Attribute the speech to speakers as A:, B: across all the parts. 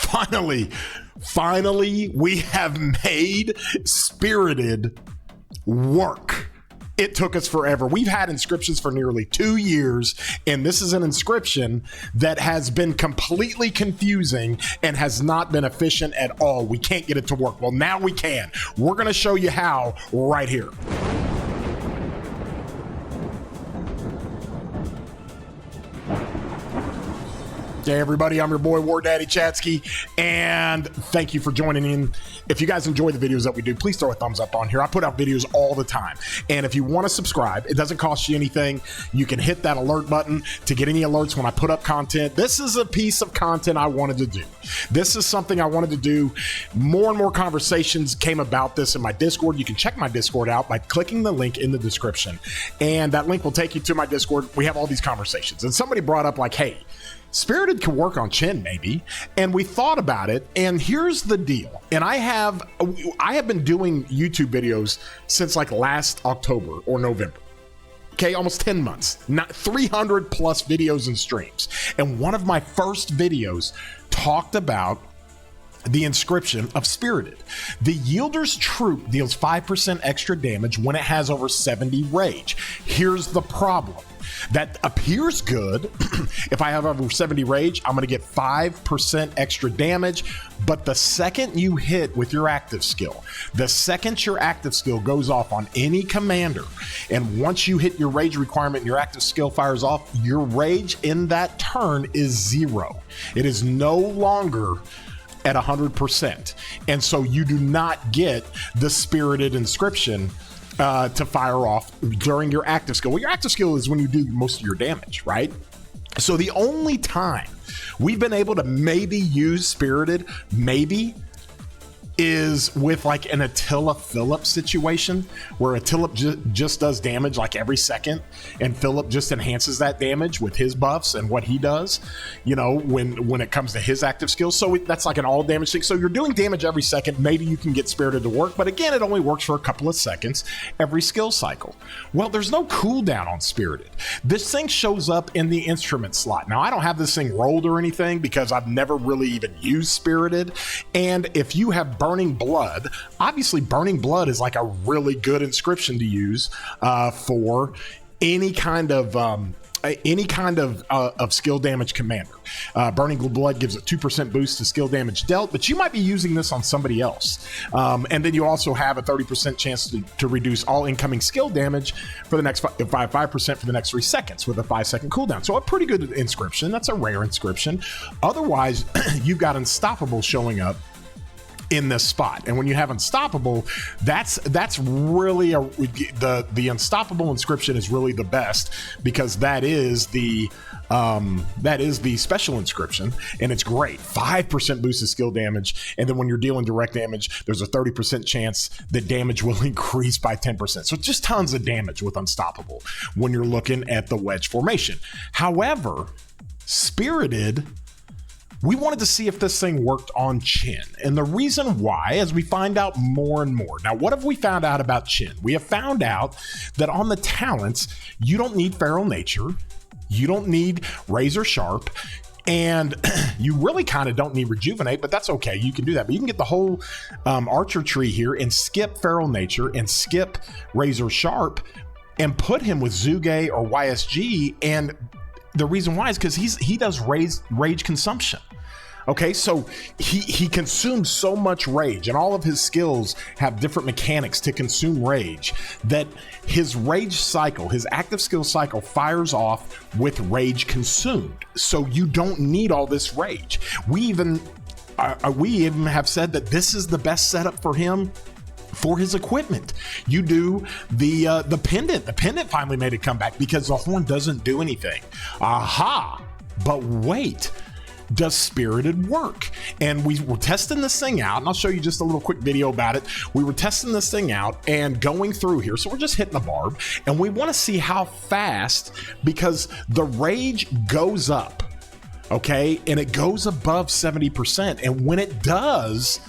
A: finally, we have made Spirited work. It took us forever. We've had inscriptions for nearly 2 years, and this is an inscription that has been completely confusing and has not been efficient at all. We can't get it to work. Well, now we can. We're going to show you how right here. Hey everybody, I'm your boy War Daddy Chatsky, and thank you for joining in. If you guys enjoy the videos that we do, please throw a thumbs up on here. I put out videos all the time, and if you want to subscribe, it doesn't cost you anything. You can hit that alert button to get any alerts when I put up content. This is a piece of content I wanted to do. This is something I wanted to do. More and more conversations came about this in my Discord. You can check my Discord out by clicking the link in the description, and that link will take you to my Discord. We have all these conversations, and somebody brought up like, hey, Spirited can work on Chin maybe, and we thought about it, and here's the deal. And I have been doing YouTube videos since like last October or November. Okay, almost 10 months, not 300 plus videos and streams. And one of my first videos talked about the inscription of Spirited. The Yielder's Troop deals 5% extra damage when it has over 70 rage. Here's the problem. That appears good. If I have over 70 rage, I'm going to get 5% extra damage. But the second you hit with your active skill, the second your active skill goes off on any commander, and once you hit your rage requirement and your active skill fires off, your rage in that turn is 0. It is no longer at 100%. And so you do not get the Spirited inscription to fire off during your active skill. Well, your active skill is when you do most of your damage, right? So the only time we've been able to maybe use Spirited, is with like an Attila Philip situation where Attila just does damage like every second, and Philip just enhances that damage with his buffs and what he does, you know, when it comes to his active skills. So that's like an all damage thing. So you're doing damage every second. Maybe you can get Spirited to work, but again, it only works for a couple of seconds every skill cycle. Well, there's no cooldown on Spirited. This thing shows up in the instrument slot. Now, I don't have this thing rolled or anything because I've never really even used Spirited. And if you have Burning Blood, obviously Burning Blood is like a really good inscription to use for any kind of skill damage commander. Burning Blood gives a 2% boost to skill damage dealt, but you might be using this on somebody else. And then you also have a 30% chance to reduce all incoming skill damage for the next 5% for the next 3 seconds with a 5-second cooldown. So a pretty good inscription. That's a rare inscription. Otherwise, you've got Unstoppable showing up in this spot, and when you have Unstoppable, that's really the Unstoppable inscription is really the best, because that is the special inscription, and it's great. 5% boost to skill damage, and then when you're dealing direct damage, there's a 30% chance that damage will increase by 10%. So just tons of damage with Unstoppable when you're looking at the wedge formation. However, Spirited, we wanted to see if this thing worked on Chin. And the reason why, as we find out more and more. Now, what have we found out about Chin? We have found out that on the talents, you don't need Feral Nature, you don't need Razor Sharp, and you really kind of don't need Rejuvenate, but that's okay. You can do that. But you can get the whole Archer tree here and skip Feral Nature and skip Razor Sharp and put him with Zuge or YSG. And the reason why is because he does rage consumption. Okay, so he consumes so much rage, and all of his skills have different mechanics to consume rage, that his rage cycle, his active skill cycle, fires off with rage consumed. So you don't need all this rage. We even have said that this is the best setup for him for his equipment. You do the pendant. The pendant finally made a comeback because the horn doesn't do anything. Aha! But wait. Does Spirited work? And we were testing this thing out, and I'll show you just a little quick video about it. We were testing this thing out and going through here, so we're just hitting the barb, and we want to see how fast, because the rage goes up, okay, and it goes above 70%, and when it does,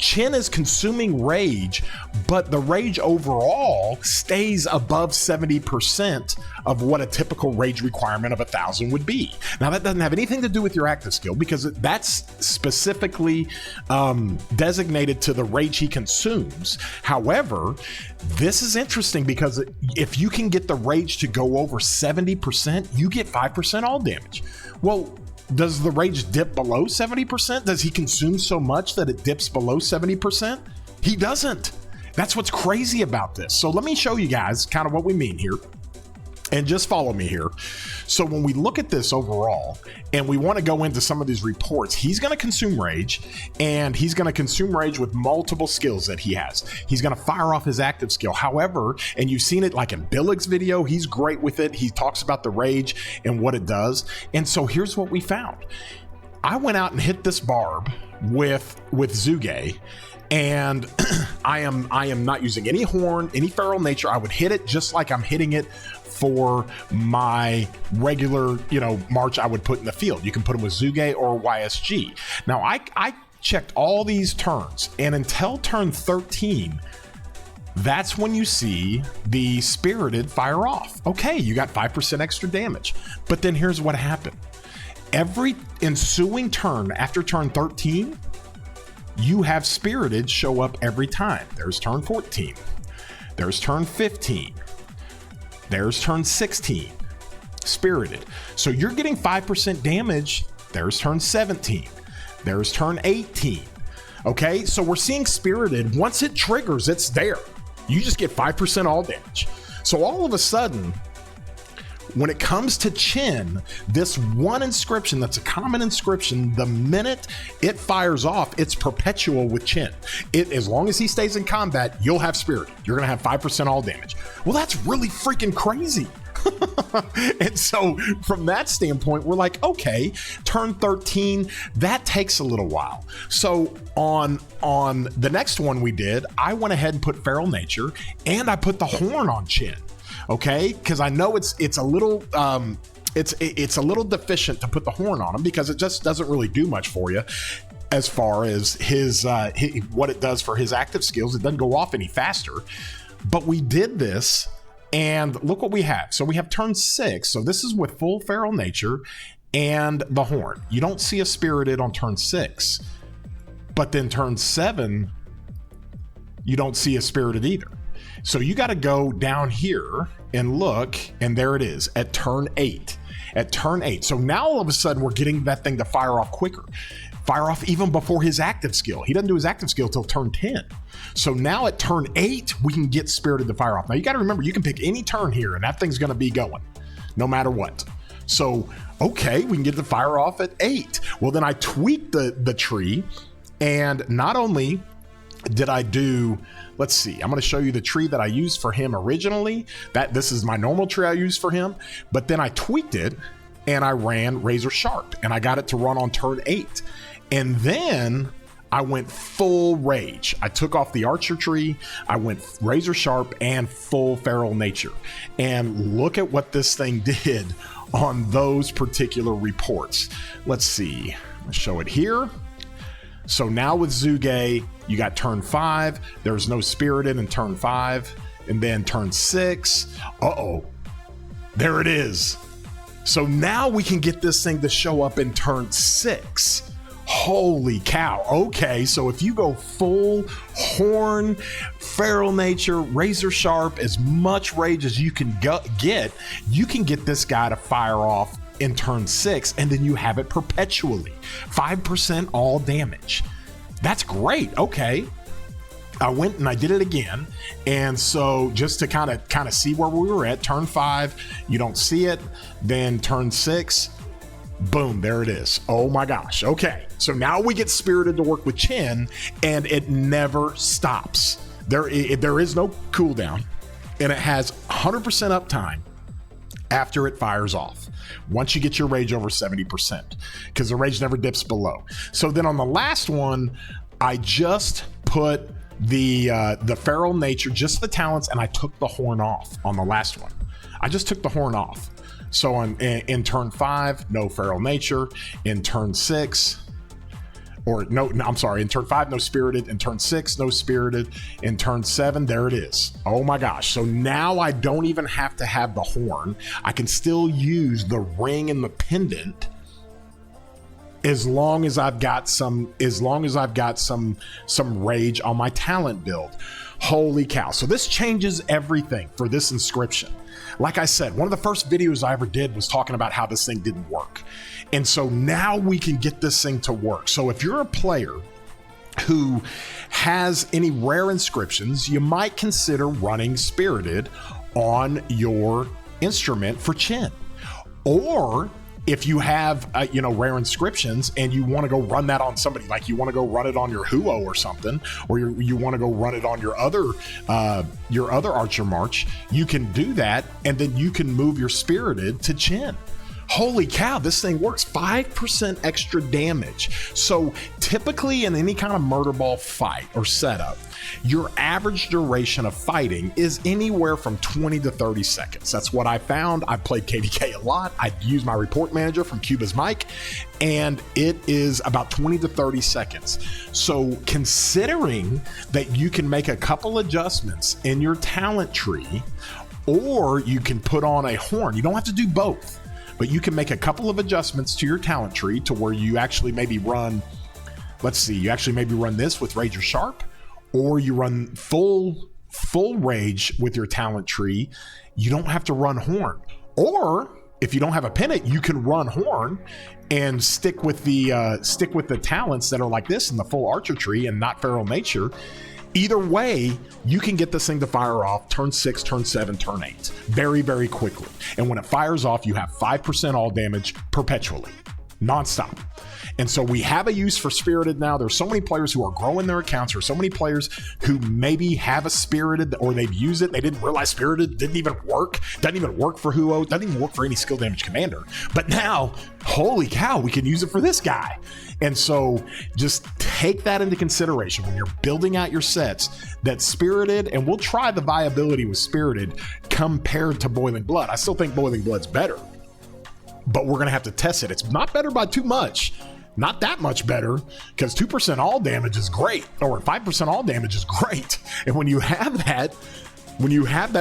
A: Chin is consuming rage, but the rage overall stays above 70% of what a typical rage requirement of 1,000 would be. Now, that doesn't have anything to do with your active skill because that's specifically designated to the rage he consumes. However, this is interesting because if you can get the rage to go over 70%, you get 5% all damage. Well, does the rage dip below 70%? Does he consume so much that it dips below 70%? He doesn't. That's what's crazy about this. So let me show you guys kind of what we mean here. And just follow me here. So when we look at this overall, and we want to go into some of these reports, he's going to consume rage, and he's going to consume rage with multiple skills that he has. He's going to fire off his active skill. However, and you've seen it like in Billig's video, he's great with it. He talks about the rage and what it does. And so here's what we found. I went out and hit this barb with Zuge, and I am not using any horn, any feral nature. I would hit it just like I'm hitting it for my regular, march I would put in the field. You can put them with Zuge or YSG. Now, I checked all these turns, and until turn 13, that's when you see the Spirited fire off. Okay, you got 5% extra damage. But then here's what happened. Every ensuing turn after turn 13, you have Spirited show up every time. There's turn 14. There's turn 15. There's turn 16, Spirited. So you're getting 5% damage. There's turn 17. There's turn 18. Okay, so we're seeing Spirited. Once it triggers, it's there. You just get 5% all damage. So all of a sudden, when it comes to Chin, this one inscription that's a common inscription, the minute it fires off, it's perpetual with Chin. As long as he stays in combat, you'll have Spirit. You're going to have 5% all damage. Well, that's really freaking crazy. And so from that standpoint, we're like, okay, turn 13, that takes a little while. So on the next one we did, I went ahead and put Feral Nature, and I put the horn on Chin. Okay, because I know it's a little it's a little deficient to put the horn on him because it just doesn't really do much for you as far as his what it does for his active skills. It doesn't go off any faster. But we did this, and look what we have. So we have turn 6. So this is with full Feral Nature and the horn. You don't see a Spirited on turn 6, but then turn 7, you don't see a Spirited either. So you got to go down here and look, and there it is at turn 8. At turn 8. So now all of a sudden we're getting that thing to fire off quicker. Fire off even before his active skill. He doesn't do his active skill till turn 10. So now at turn 8, we can get Spirited to fire off. Now you got to remember, you can pick any turn here, and that thing's going to be going no matter what. So, okay, we can get the fire off at 8. Well, then I tweaked the tree, and not only did I do, let's see, I'm going to show you the tree that I used for him originally. This is my normal tree I used for him, but then I tweaked it and I ran Razor Sharp, and I got it to run on turn 8. And then I went full rage. I took off the Archer tree, I went Razor Sharp and full Feral Nature. And look at what this thing did on those particular reports. Let's see, I'll show it here. So now with Zuge, you got turn 5. There's no Spirited in turn 5. And then turn 6. Uh-oh. There it is. So now we can get this thing to show up in turn 6. Holy cow. Okay, so if you go full horn, Feral Nature, Razor Sharp, as much rage as you can get, you can get this guy to fire off in turn 6, and then you have it perpetually. 5% all damage. That's great. Okay. I went and I did it again. And so just to kind of see where we were at, turn 5, you don't see it. Then turn 6, boom, there it is. Oh my gosh. Okay. So now we get Spirited to work with Chin, and it never stops. There is no cooldown, and it has 100% uptime after it fires off. Once you get your rage over 70%, because the rage never dips below. So then on the last one, I just put the Feral Nature, just the talents, and I took the horn off on the last one. I just took the horn off. So in turn 5, no Feral Nature. In turn 6, or no, I'm sorry, in turn 5, no spirited. In turn 6, no spirited. In turn 7, there it is. Oh my gosh. So now I don't even have to have the horn. I can still use the ring and the pendant as long as I've got some rage on my talent build. Holy cow. So this changes everything for this inscription. Like I said, one of the first videos I ever did was talking about how this thing didn't work. And so now we can get this thing to work. So if you're a player who has any rare inscriptions, you might consider running Spirited on your instrument for Chin. Or if you have, rare inscriptions and you want to go run that on somebody, like you want to go run it on your Huo or something, or you want to go run it on your other Archer March, you can do that, and then you can move your Spirited to Chin. Holy cow, this thing works. 5% extra damage. So typically in any kind of murder ball fight or setup, your average duration of fighting is anywhere from 20 to 30 seconds. That's what I found. I played KDK a lot. I use my report manager from Cuba's Mic, and it is about 20 to 30 seconds. So considering that you can make a couple adjustments in your talent tree, or you can put on a horn, you don't have to do both, but you can make a couple of adjustments to your talent tree to where you actually maybe run, this with Rager Sharp, or you run full rage with your talent tree. You don't have to run horn. Or if you don't have a pennant, you can run horn and stick with the talents that are like this in the full archer tree and not feral nature. Either way, you can get this thing to fire off turn 6, turn 7, turn 8 very, very quickly. And when it fires off, you have 5% all damage perpetually, nonstop. And so we have a use for Spirited now. There's so many players who are growing their accounts. There's so many players who maybe have a Spirited, or they've used it. They didn't realize Spirited didn't even work. Doesn't even work for Huo. Doesn't even work for any skill damage commander. But now, holy cow, we can use it for this guy. And so just take that into consideration when you're building out your sets, that Spirited, and we'll try the viability with Spirited compared to Boiling Blood. I still think Boiling Blood's better, but we're going to have to test it. It's not better by too much. Not that much better, because 2% all damage is great, or 5% all damage is great. And when you have that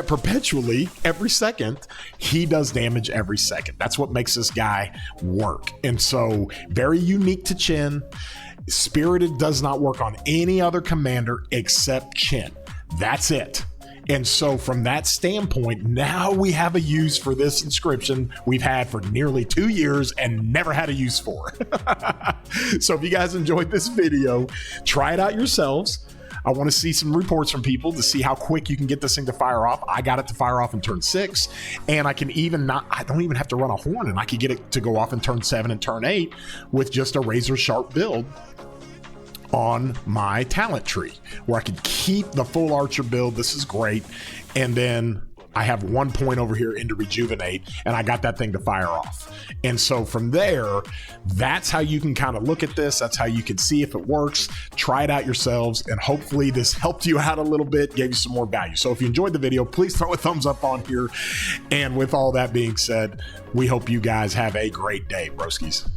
A: perpetually every second, he does damage every second. That's what makes this guy work. And so very unique to Chin. Spirited does not work on any other commander except Chin. That's it. And so from that standpoint, now we have a use for this inscription we've had for nearly 2 years and never had a use for. So if you guys enjoyed this video, try it out yourselves. I want to see some reports from people to see how quick you can get this thing to fire off. I got it to fire off in turn 6, and I don't even have to run a horn, and I can get it to go off in turn 7 and turn 8 with just a razor sharp build on my talent tree, where I could keep the full archer build. This is great. And then I have 1 point over here into rejuvenate, and I got that thing to fire off. And so from there, that's how you can kind of look at this. That's how you can see if it works. Try it out yourselves, and hopefully this helped you out a little bit, gave you some more value. So if you enjoyed the video, please throw a thumbs up on here. And with all that being said, we hope you guys have a great day, broskies.